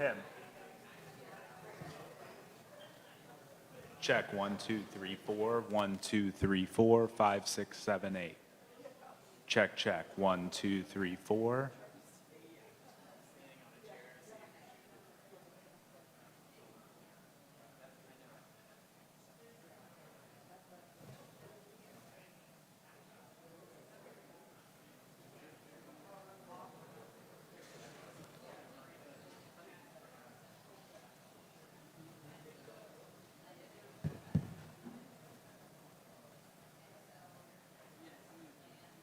Him. Check 1, 2, 3, 4. 1, 2, 3, 4. 5, 6, 7, 8. Check, check. 1, 2, 3, 4.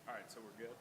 All right, so we're good.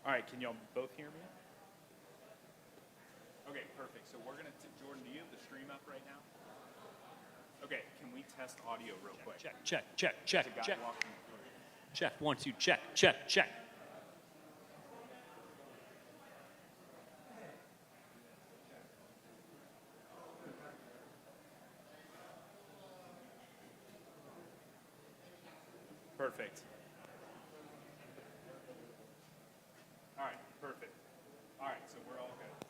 All right, can y'all both hear me? Okay, perfect. So we're gonna, Jordan, do you have the stream up right now? Okay, can we test audio real quick? Check, check, check, There's check, a guy check. walking through. Check, 1, 2, check, check, check. Perfect. All right, perfect. All right, so we're all good.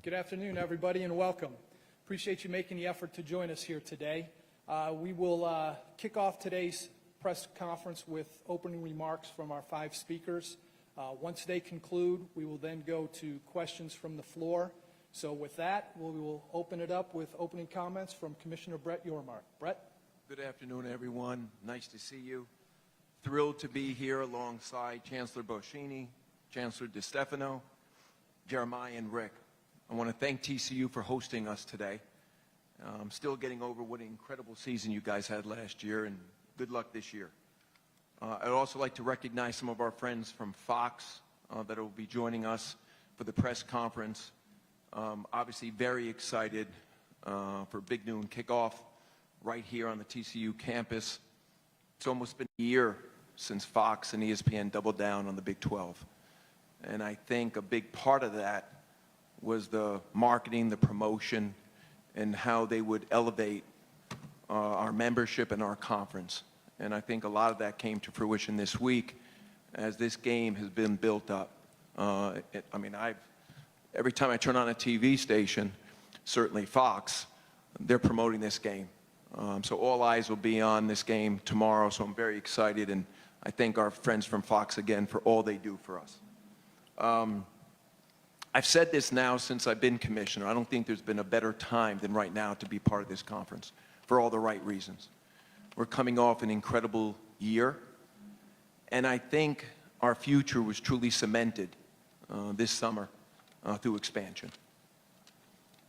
Good afternoon, everybody, and welcome. Appreciate you making the effort to join us here today. We will kick off today's press conference with opening remarks from our 5 speakers. Once they conclude, we will then go to questions from the floor. So with that, we will open it up with opening comments from Commissioner Brett Yormark. Brett? Good afternoon, everyone. Nice to see you. Thrilled to be here alongside Chancellor Boschini, Chancellor DeStefano, Jeremiah, and Rick. I want to thank TCU for hosting us today. I'm still getting over what an incredible season you guys had last year, and good luck this year. I'd also like to recognize some of our friends from Fox that will be joining us for the press conference. Obviously very excited for Big Noon kickoff right here on the TCU campus. It's almost been a year since Fox and ESPN doubled down on the Big 12. And I think a big part of that was the marketing, the promotion, and how they would elevate our membership and our conference. And I think a lot of that came to fruition this week as this game has been built up. Every time I turn on a TV station, certainly Fox, they're promoting this game. So all eyes will be on this game tomorrow, so I'm very excited, and I thank our friends from Fox again for all they do for us. I've said this now since I've been commissioner. I don't think there's been a better time than right now to be part of this conference for all the right reasons. We're coming off an incredible year, and I think our future was truly cemented this summer through expansion.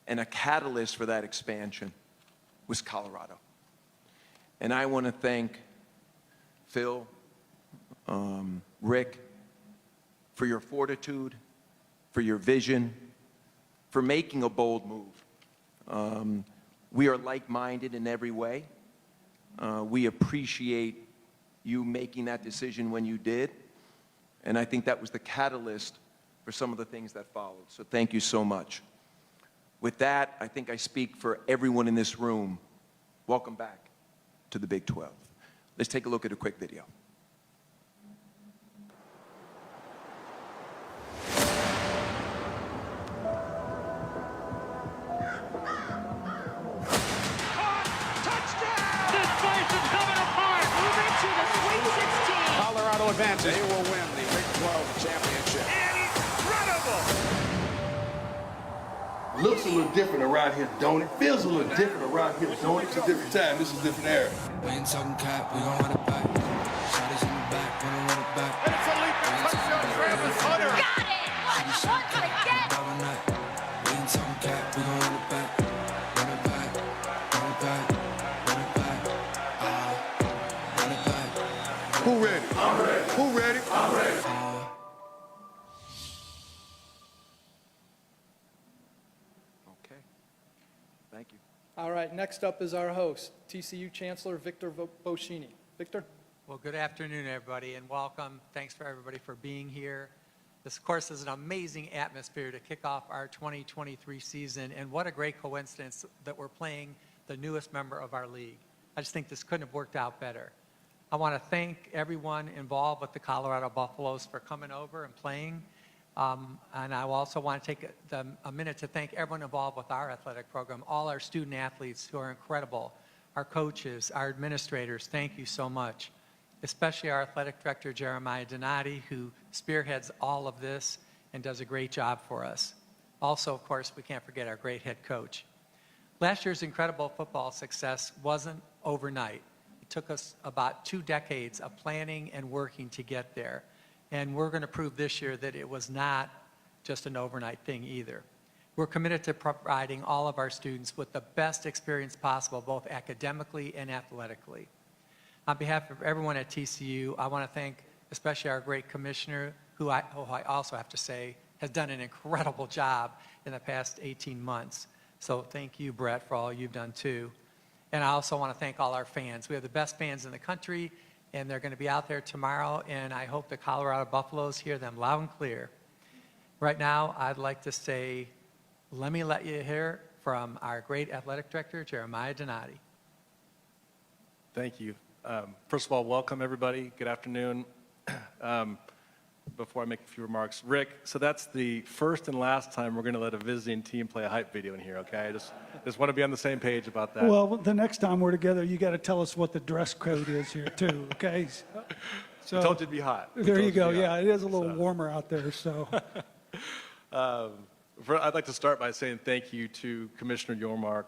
And a catalyst for that expansion was Colorado. And I want to thank Phil, Rick, for your fortitude, for your vision, for making a bold move. We are like-minded in every way. We appreciate you making that decision when you did, and I think that was the catalyst for some of the things that followed. So thank you so much. With that, I think I speak for everyone in this room. Welcome back to the Big 12. Let's take a look at a quick video. Colorado advances. They will win the Big 12 championship. Incredible! Looks a little different around here, don't it? Feels a little different around here, don't it? It's a different time. This is a different era. We ain't talking cap, we gon' run it back. Shot is in the back, gonna run it back. And it's a leap and touchdown, Travis Hunter. Got it! Once again! We ain't talking cap, we gon' run it back. Run it back, run it back, run it back. Run it back. Who ready? I'm ready. Who ready? I'm ready. Okay. Thank you. All right, next up is our host, TCU Chancellor Victor Boschini. Victor? Well, good afternoon, everybody, and welcome. Thanks for everybody for being here. This, of course, is an amazing atmosphere to kick off our 2023 season, and what a great coincidence that we're playing the newest member of our league. I just think this couldn't have worked out better. I want to thank everyone involved with the Colorado Buffaloes for coming over and playing. And I also want to take a minute to thank everyone involved with our athletic program, all our student athletes who are incredible, our coaches, our administrators, thank you so much. Especially our athletic director, Jeremiah Donati, who spearheads all of this and does a great job for us. Also, of course, we can't forget our great head coach. Last year's incredible football success wasn't overnight. It took us about 2 decades of planning and working to get there. And we're going to prove this year that it was not just an overnight thing either. We're committed to providing all of our students with the best experience possible, both academically and athletically. On behalf of everyone at TCU, I want to thank especially our great commissioner, who I also have to say has done an incredible job in the past 18 months. So thank you, Brett, for all you've done too. And I also want to thank all our fans. We have the best fans in the country, and they're going to be out there tomorrow, and I hope the Colorado Buffaloes hear them loud and clear. Right now, I'd like to say, let me let you hear from our great athletic director, Jeremiah Donati. Thank you. First of all, welcome everybody. Good afternoon. before I make a few remarks. Rick, so that's the first and last time we're going to let a visiting team play a hype video in here, okay? I just want to be on the same page about that. Well, the next time we're together, you got to tell us what the dress code is here too, okay? So I told you to be hot. there you go. Yeah, it is a little So. warmer out there, so. I'd like to start by saying thank you to Commissioner Yormark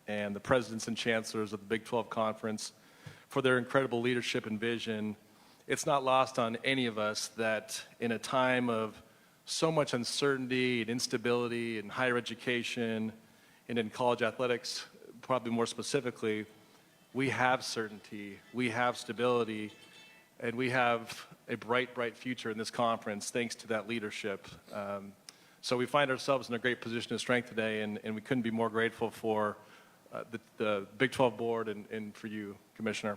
and the presidents and chancellors of the Big 12 Conference for their incredible leadership and vision. It's not lost on any of us that in a time of so much uncertainty and instability in higher education and in college athletics, probably more specifically, we have certainty, we have stability, and we have a bright, bright future in this conference thanks to that leadership. So we find ourselves in a great position of strength today, and we couldn't be more grateful for the Big 12 board and for you, Commissioner.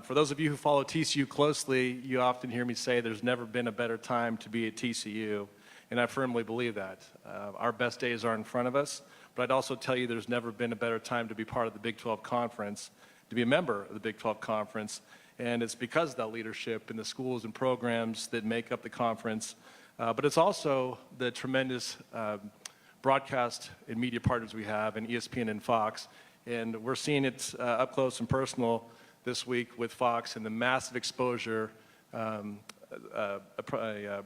For those of you who follow TCU closely, you often hear me say there's never been a better time to be at TCU, and I firmly believe that. Our best days are in front of us, but I'd also tell you there's never been a better time to be part of the Big 12 Conference, to be a member of the Big 12 Conference, and it's because of that leadership and the schools and programs that make up the conference. But it's also the tremendous broadcast and media partners we have in ESPN and Fox. And we're seeing it up close and personal this week with Fox and the massive exposure a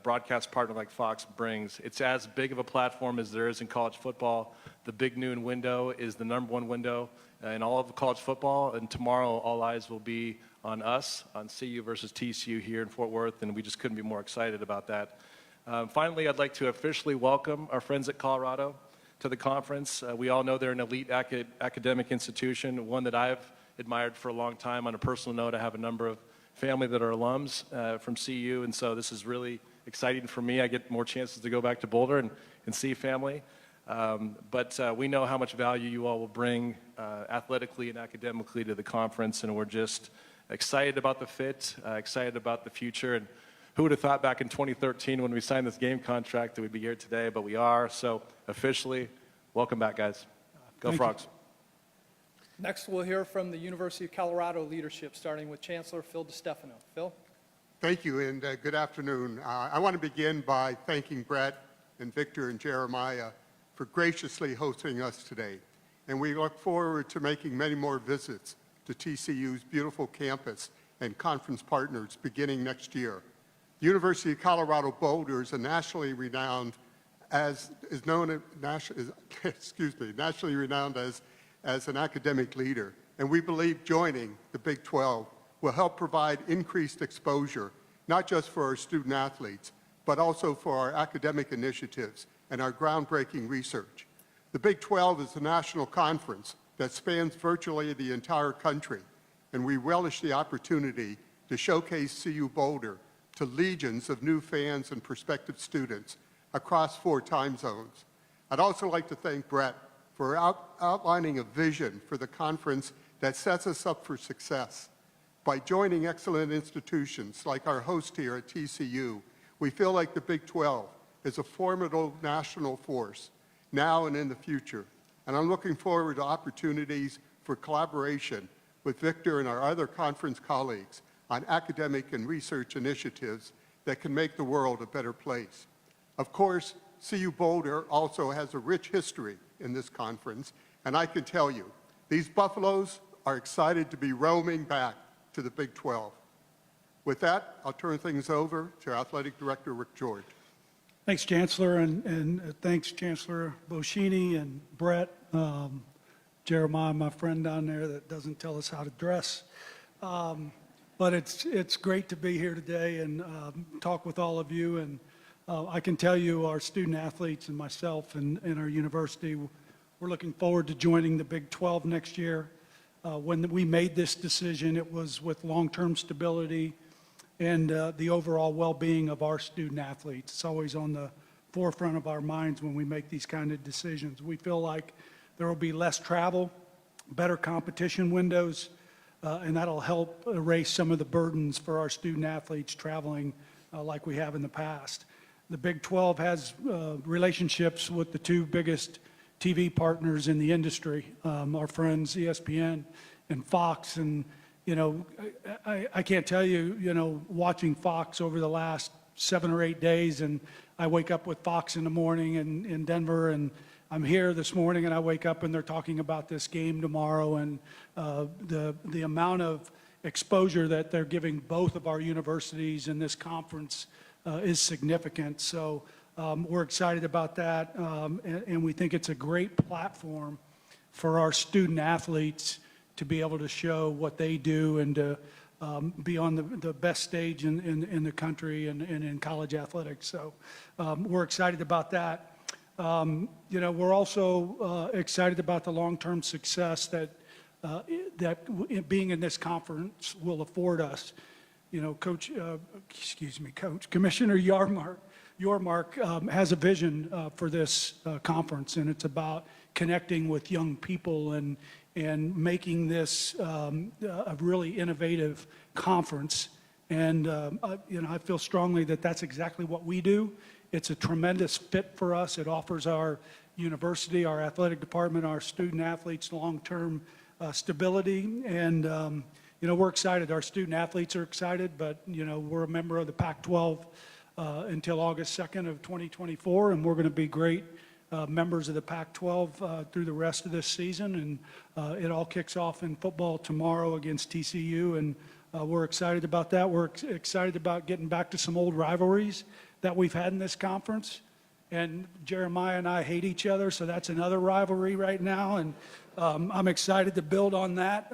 broadcast partner like Fox brings. It's as big of a platform as there is in college football. The Big Noon window is the #1 window in all of college football. And tomorrow, all eyes will be on us, on CU versus TCU here in Fort Worth. And we just couldn't be more excited about that. Finally, I'd like to officially welcome our friends at Colorado to the conference. We all know they're an elite academic institution, one that I've admired for a long time. On a personal note, I have a number of family that are alums from CU, and so this is really exciting for me. I get more chances to go back to Boulder and see family. But we know how much value you all will bring athletically and academically to the conference, and we're just excited about the fit, excited about the future. And who would have thought back in 2013 when we signed this game contract that we'd be here today, but we are. So officially, welcome back, guys. Go Frogs. Next, we'll hear from the University of Colorado leadership, starting with Chancellor Phil DiStefano. Phil? Thank you, and good afternoon. I want to begin by thanking Brett and Victor and Jeremiah for graciously hosting us today. And we look forward to making many more visits to TCU's beautiful campus and conference partners beginning next year. The University of Colorado Boulder is a nationally renowned nationally renowned as an academic leader, and we believe joining the Big 12 will help provide increased exposure, not just for our student athletes, but also for our academic initiatives and our groundbreaking research. The Big 12 is a national conference that spans virtually the entire country, and we relish the opportunity to showcase CU Boulder to legions of new fans and prospective students across 4 time zones. I'd also like to thank Brett for outlining a vision for the conference that sets us up for success. By joining excellent institutions like our host here at TCU, we feel like the Big 12 is a formidable national force now and in the future. And I'm looking forward to opportunities for collaboration with Victor and our other conference colleagues on academic and research initiatives that can make the world a better place. Of course, CU Boulder also has a rich history in this conference, and I can tell you, these Buffaloes are excited to be roaming back to the Big 12. With that, I'll turn things over to Athletic Director Rick George. Thanks, Chancellor, and thanks, Chancellor Boschini and Brett, Jeremiah, my friend down there that doesn't tell us how to dress. But it's great to be here today and talk with all of you. And I can tell you, our student athletes and myself and our university, we're looking forward to joining the Big 12 next year. When we made this decision, it was with long-term stability and the overall well-being of our student athletes. It's always on the forefront of our minds when we make these kind of decisions. We feel like there will be less travel, better competition windows, and that'll help erase some of the burdens for our student athletes traveling like we have in the past. The Big 12 has relationships with the 2 biggest TV partners in the industry, our friends ESPN and Fox. And, you know, I can't tell you, you know, watching Fox over the last 7 or 8 days, and I wake up with Fox in the morning in Denver, and I'm here this morning, and I wake up and they're talking about this game tomorrow, and the amount of exposure that they're giving both of our universities in this conference is significant. So we're excited about that, and we think it's a great platform for our student athletes to be able to show what they do and to be on the best stage in the country and in college athletics. So we're excited about that. We're also excited about the long-term success that being in this conference will afford us. Commissioner Yormark has a vision for this conference, and it's about connecting with young people and making this a really innovative conference. And I feel strongly that that's exactly what we do. It's a tremendous fit for us. It offers our university, our athletic department, our student athletes long-term stability. And we're excited. Our student athletes are excited, but we're a member of the Pac-12 until August 2nd of 2024, and we're going to be great members of the Pac-12 through the rest of this season. And it all kicks off in football tomorrow against TCU, and we're excited about that. We're excited about getting back to some old rivalries that we've had in this conference. And Jeremiah and I hate each other, so that's another rivalry right now, and I'm excited to build on that.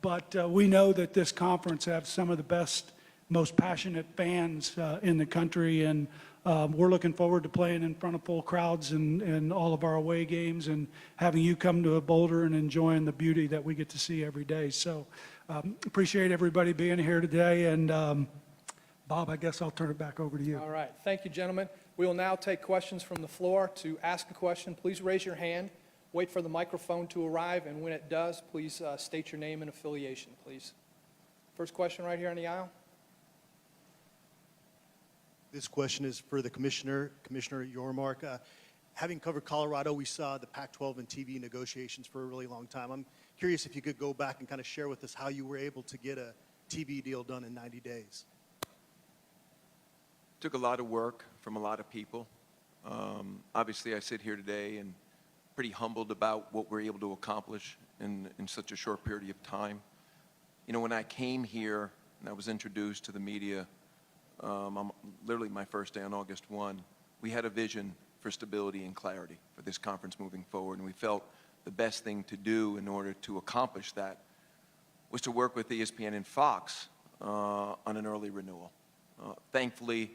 But we know that this conference has some of the best, most passionate fans in the country, and we're looking forward to playing in front of full crowds in all of our away games and having you come to Boulder and enjoying the beauty that we get to see every day. So appreciate everybody being here today, and Bob, I guess I'll turn it back over to you. All right. Thank you, gentlemen. We will now take questions from the floor. To ask a question, please raise your hand, wait for the microphone to arrive, and when it does, please state your name and affiliation, please. First question right here on the aisle. This question is for the Commissioner Yormark. Having covered Colorado, we saw the Pac-12 and TV negotiations for a really long time. I'm curious if you could go back and kind of share with us how you were able to get a TV deal done in 90 days. Took a lot of work from a lot of people. Obviously, I sit here today and pretty humbled about what we're able to accomplish in such a short period of time. When I came here and I was introduced to the media, literally my first day on August 1, we had a vision for stability and clarity for this conference moving forward, and we felt the best thing to do in order to accomplish that was to work with ESPN and Fox on an early renewal. Thankfully,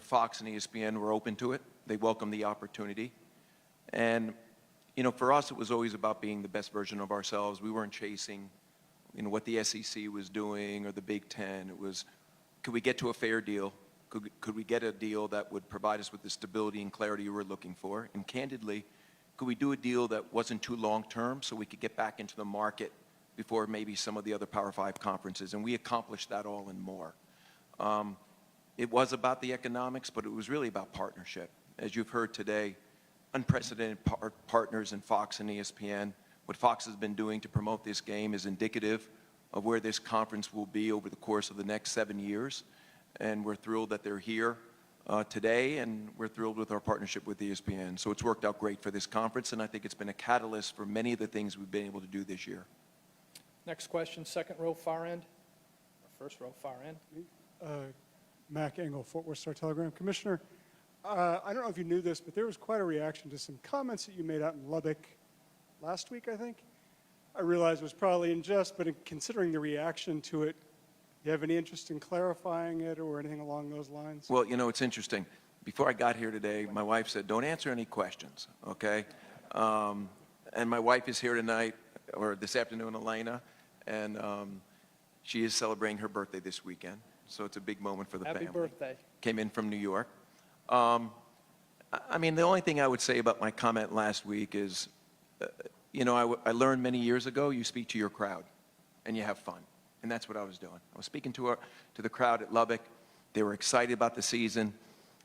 Fox and ESPN were open to it. They welcomed the opportunity. And, for us, it was always about being the best version of ourselves. We weren't chasing, what the SEC was doing or the Big Ten. It was, could we get to a fair deal? Could we get a deal that would provide us with the stability and clarity we were looking for? And candidly, could we do a deal that wasn't too long-term so we could get back into the market before maybe some of the other Power 5 conferences? And we accomplished that all and more. It was about the economics, but it was really about partnership. As you've heard today, unprecedented partners in Fox and ESPN. What Fox has been doing to promote this game is indicative of where this conference will be over the course of the next 7 years. And we're thrilled that they're here today, and we're thrilled with our partnership with ESPN. So it's worked out great for this conference, and I think it's been a catalyst for many of the things we've been able to do this year. Next question, second row, far end. Or first row, far end. Mac Engel, Fort Worth Star-Telegram. Commissioner, I don't know if you knew this, but there was quite a reaction to some comments that you made out in Lubbock last week, I think. I realize it was probably in jest, but considering the reaction to it, do you have any interest in clarifying it or anything along those lines? Well, it's interesting. Before I got here today, my wife said, don't answer any questions, okay? And my wife is here tonight, or this afternoon, Elena, and she is celebrating her birthday this weekend. So it's a big moment for the family. Happy birthday. Came in from New York. The only thing I would say about my comment last week is, I learned many years ago, you speak to your crowd and you have fun. And that's what I was doing. I was speaking to the crowd at Lubbock. They were excited about the season.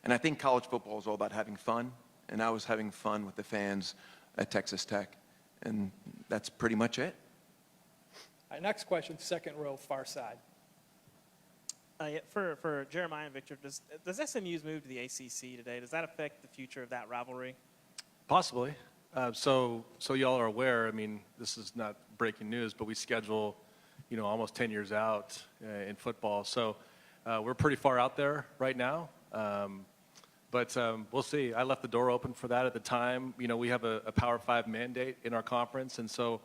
And I think college football is all about having fun. And I was having fun with the fans at Texas Tech. And that's pretty much it. All right, next question, second row, far side. Yeah, for Jeremiah and Victor, does SMU's move to the ACC today, does that affect the future of that rivalry? Possibly. So y'all are aware, I mean, this is not breaking news, but we schedule, almost 10 years out in football. So we're pretty far out there right now. But we'll see. I left the door open for that at the time. We have a Power 5 mandate in our conference. And so,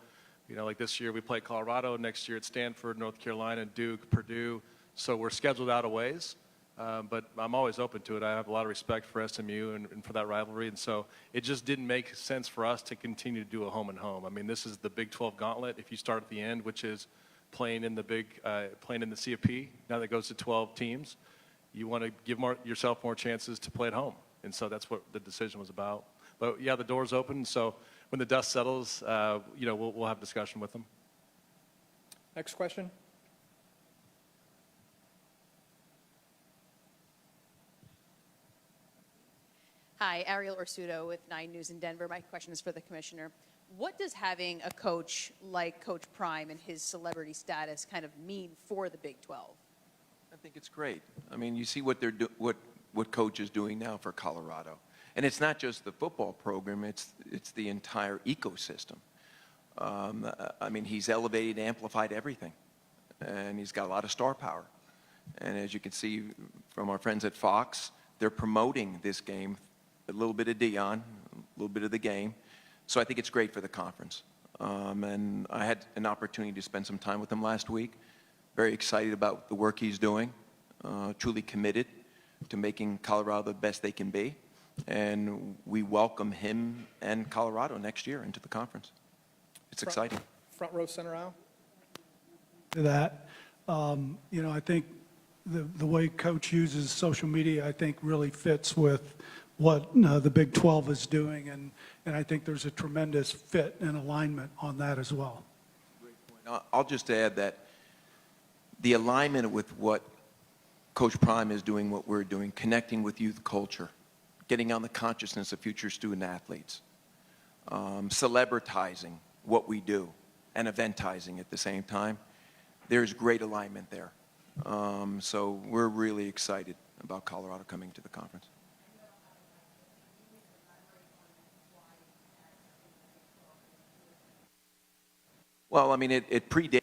like this year we play Colorado. Next year it's Stanford, North Carolina, Duke, Purdue. So we're scheduled out a ways. But I'm always open to it. I have a lot of respect for SMU and for that rivalry. And so it just didn't make sense for us to continue to do a home and home. I mean, this is the Big 12 gauntlet. If you start at the end, which is playing in the CFP, now that goes to 12 teams, you want to give yourself more chances to play at home. And so that's what the decision was about. But yeah, the door's open. So when the dust settles, we'll have discussion with them. Next question. Hi, Ariel Orsuto with 9 News in Denver. My question is for the commissioner. What does having a coach like Coach Prime and his celebrity status kind of mean for the Big 12? I think it's great. I mean, you see what what Coach is doing now for Colorado. And it's not just the football program, it's the entire ecosystem. I mean, he's elevated, amplified everything. And he's got a lot of star power. And as you can see from our friends at Fox, they're promoting this game, a little bit of Dion, a little bit of the game. So I think it's great for the conference. And I had an opportunity to spend some time with him last week. Very excited about the work he's doing, truly committed to making Colorado the best they can be. And we welcome him and Colorado next year into the conference. It's exciting. Front row, center aisle. To that, I think the way Coach uses social media, I think really fits with what the Big 12 is doing, and I think there's a tremendous fit and alignment on that as well. I'll just add that the alignment with what Coach Prime is doing, what we're doing, connecting with youth culture, getting on the consciousness of future student athletes, celebritizing what we do, and eventizing at the same time, there's great alignment there. So we're really excited about Colorado coming to the conference. Well, I mean, it predates,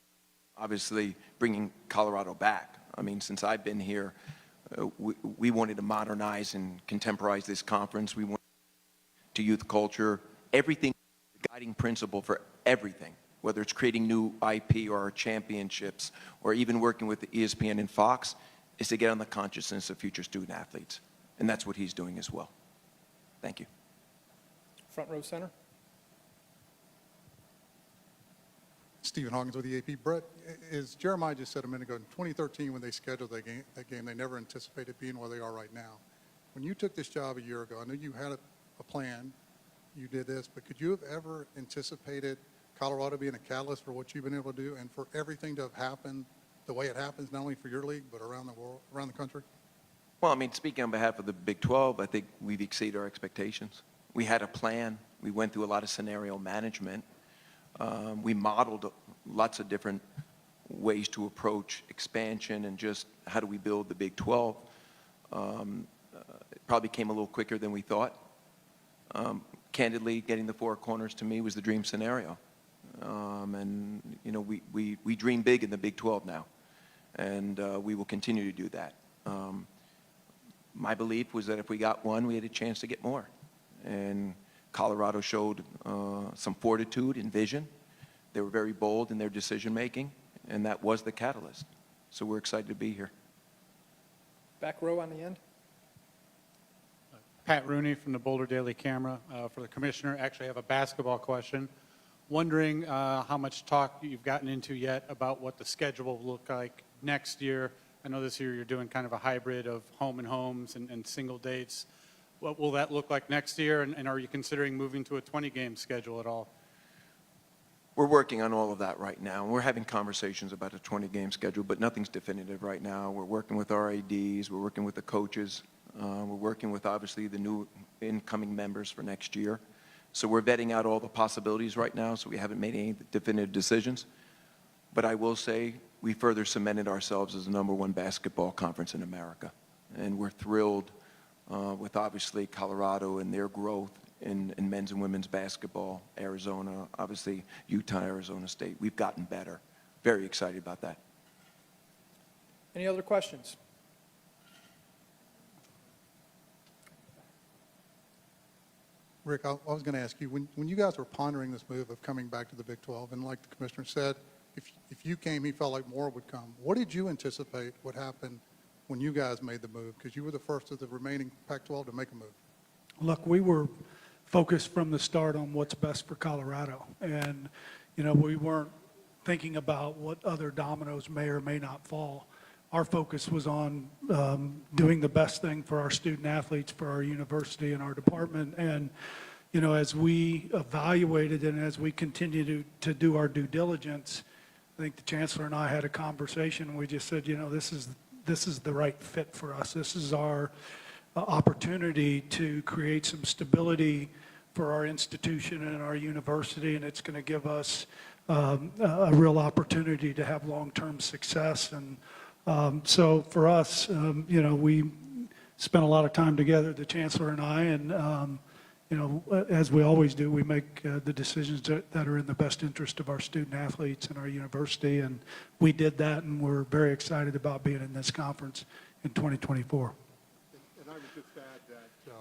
obviously, bringing Colorado back. I mean, since I've been here, we wanted to modernize and contemporize this conference. We wanted to youth culture, everything, the guiding principle for everything, whether it's creating new IP or our championships or even working with the ESPN and Fox, is to get on the consciousness of future student athletes. And that's what he's doing as well. Thank you. Front row, center. Stephen Hawkins with the AP. Brett, as Jeremiah just said a minute ago, in 2013 when they scheduled that game, they never anticipated being where they are right now. When you took this job a year ago, I know you had a plan, you did this, but could you have ever anticipated Colorado being a catalyst for what you've been able to do and for everything to have happened the way it happens, not only for your league, but around the world, around the country? Well, I mean, speaking on behalf of the Big 12, I think we've exceeded our expectations. We had a plan. We went through a lot of scenario management. We modeled lots of different ways to approach expansion and just how do we build the Big 12. It probably came a little quicker than we thought. Candidly, getting the four corners to me was the dream scenario. And, we dream big in the Big 12 now, and we will continue to do that. My belief was that if we got one, we had a chance to get more. And Colorado showed some fortitude and vision. They were very bold in their decision-making, and that was the catalyst. So we're excited to be here. Back row on the end. Pat Rooney from the Boulder Daily Camera. For the commissioner, actually I have a basketball question. Wondering how much talk you've gotten into yet about what the schedule will look like next year. I know this year you're doing kind of a hybrid of home and homes and single dates. What will that look like next year, and are you considering moving to a 20-game schedule at all? We're working on all of that right now. We're having conversations about a 20-game schedule, but nothing's definitive right now. We're working with our ADs. We're working with the coaches. We're working with, obviously, the new incoming members for next year. So we're vetting out all the possibilities right now, so we haven't made any definitive decisions. But I will say we further cemented ourselves as the #1 basketball conference in America. And we're thrilled with obviously Colorado and their growth in men's and women's basketball, Arizona, obviously Utah, Arizona State. We've gotten better. Very excited about that. Any other questions? Rick, I was going to ask you, when you guys were pondering this move of coming back to the Big 12, and like the commissioner said, if you came, he felt like more would come. What did you anticipate would happen when you guys made the move? Because you were the first of the remaining Pac-12 to make a move. Look, we were focused from the start on what's best for Colorado. And, you know, we weren't thinking about what other dominoes may or may not fall. Our focus was on doing the best thing for our student athletes, for our university and our department. And, you know, as we evaluated and as we continue to do our due diligence, I think the chancellor and I had a conversation, and we just said, you know, this is the right fit for us. This is our opportunity to create some stability for our institution and our university, and it's going to give us a real opportunity to have long-term success. And so for us, you know, we spent a lot of time together, the chancellor and I, and you know, as we always do, we make the decisions that are in the best interest of our student athletes and our university, and we did that, and we're very excited about being in this conference in 2024. And I would just add that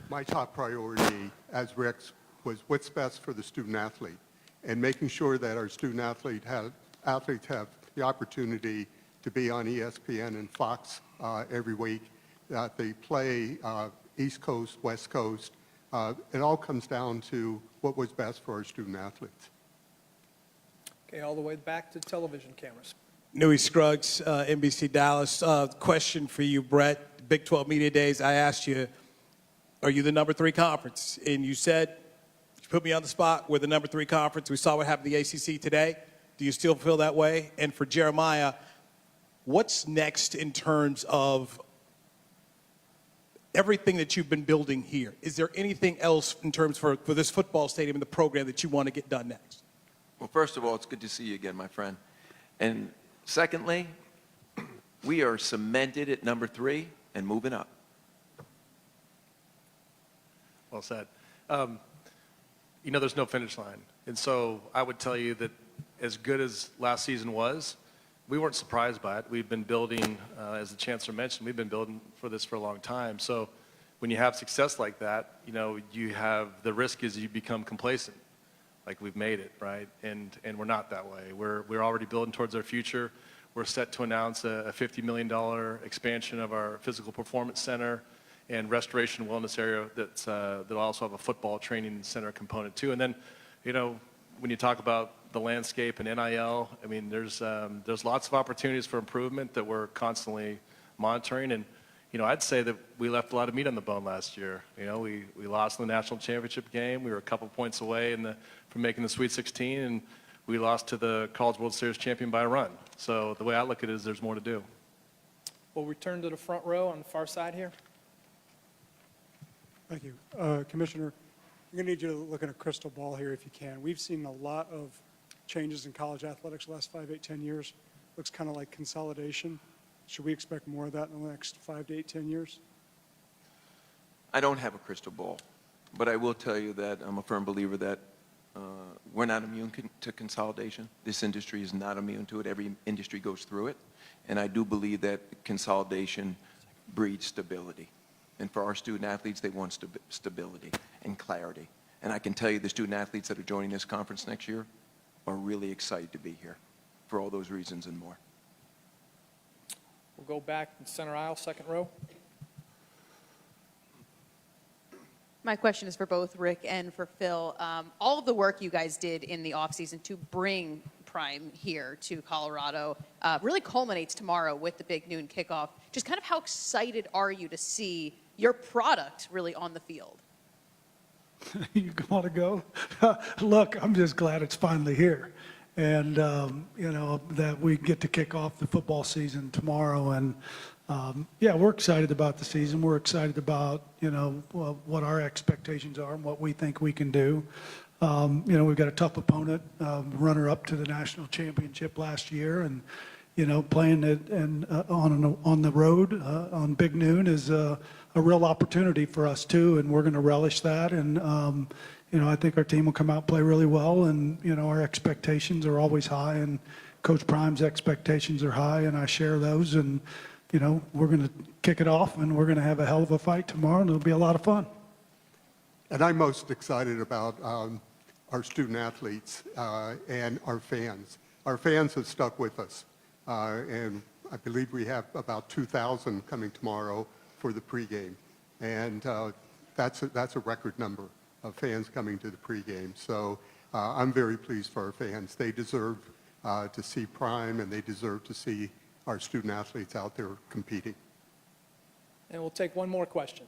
my top priority as Rick's was what's best for the student athlete, and making sure that our student athletes have the opportunity to be on ESPN and Fox every week, that they play East Coast, West Coast. It all comes down to what was best for our student athletes. Okay, all the way back to television cameras. Newey Scruggs, NBC Dallas. Question for you, Brett. Big 12 Media Days, I asked you, are you the #3 conference? And you said, you put me on the spot, we're the #3 conference. We saw what happened to the ACC today. Do you still feel that way? And for Jeremiah, what's next in terms of everything that you've been building here? Is there anything else in terms for this football stadium and the program that you want to get done next? Well, first of all, it's good to see you again, my friend. And secondly, we are cemented at #3 and moving up. Well said. You know, there's no finish line. And so I would tell you that as good as last season was, we weren't surprised by it. We've been building, as the chancellor mentioned, we've been building for this for a long time. So when you have success like that, you know, you have, the risk is you become complacent, like we've made it, right? And we're not that way. We're already building towards our future. We're set to announce a $50 million expansion of our physical performance center and restoration wellness area that'll also have a football training center component too. And then, you know, when you talk about the landscape and NIL, I mean, there's lots of opportunities for improvement that we're constantly monitoring. And, you know, I'd say that we left a lot of meat on the bone last year. You know, we lost in the national championship game. We were a couple points away from making the Sweet 16, and we lost to the College World Series champion by a run. So the way I look at it is there's more to do. We'll return to the front row on the far side here. Thank you. Commissioner, I'm going to need you to look at a crystal ball here if you can. We've seen a lot of changes in college athletics the last 5, 8, 10 years. Looks kind of like consolidation. Should we expect more of that in the next 5 to 8, 10 years? I don't have a crystal ball, but I will tell you that I'm a firm believer that we're not immune to consolidation. This industry is not immune to it. Every industry goes through it. And I do believe that consolidation breeds stability. And for our student athletes, they want stability and clarity. And I can tell you the student athletes that are joining this conference next year are really excited to be here for all those reasons and more. We'll go back in center aisle, second row. My question is for both Rick and for Phil. All of the work you guys did in the offseason to bring Prime here to Colorado really culminates tomorrow with the big noon kickoff. Just kind of how excited are you to see your product really on the field? You want to go? Look, I'm just glad it's finally here. And, you know, that we get to kick off the football season tomorrow. And, yeah, we're excited about the season. We're excited about, you know, what our expectations are and what we think we can do. You know, we've got a tough opponent, runner-up to the national championship last year. And, playing it on the road on Big Noon is a real opportunity for us too, and we're going to relish that. And I think our team will come out and play really well, and our expectations are always high, and Coach Prime's expectations are high, and I share those. And we're going to kick it off, and we're going to have a hell of a fight tomorrow, and it'll be a lot of fun. And I'm most excited about our student athletes and our fans. Our fans have stuck with us, and I believe we have about 2,000 coming tomorrow for the pregame, and that's a record number of fans coming to the pregame. So I'm very pleased for our fans. They deserve to see Prime, and they deserve to see our student athletes out there competing. And we'll take one more question.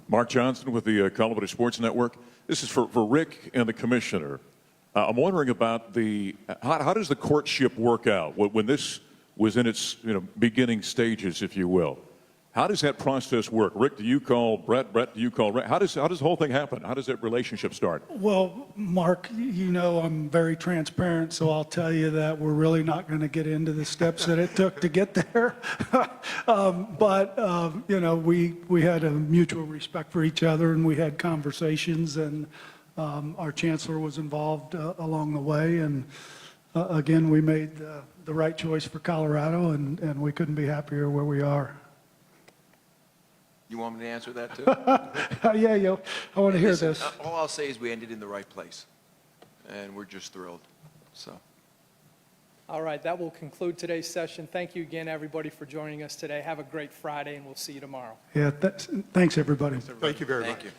Mark Johnson with the Colorado Sports Network. This is for Rick and the commissioner. I'm wondering about how does the courtship work out when this was in its beginning stages, if you will? How does that process work? Rick, do you call Brett? Brett, do you call Rick? How does the whole thing happen? How does that relationship start? Well, Mark, I'm very transparent, so I'll tell you that we're really not going to get into the steps that it took to get there. But we had a mutual respect for each other, and we had conversations, and our chancellor was involved along the way. And again, we made the right choice for Colorado, and we couldn't be happier where we are. You want me to answer that too? Yeah, I want to hear Listen, this. All I'll say is we ended in the right place, and we're just thrilled. So. All right, that will conclude today's session. Thank you again, everybody, for joining us today. Have a great Friday, and we'll see you tomorrow. Yeah, thanks, everybody. Thank you very much. Thank you.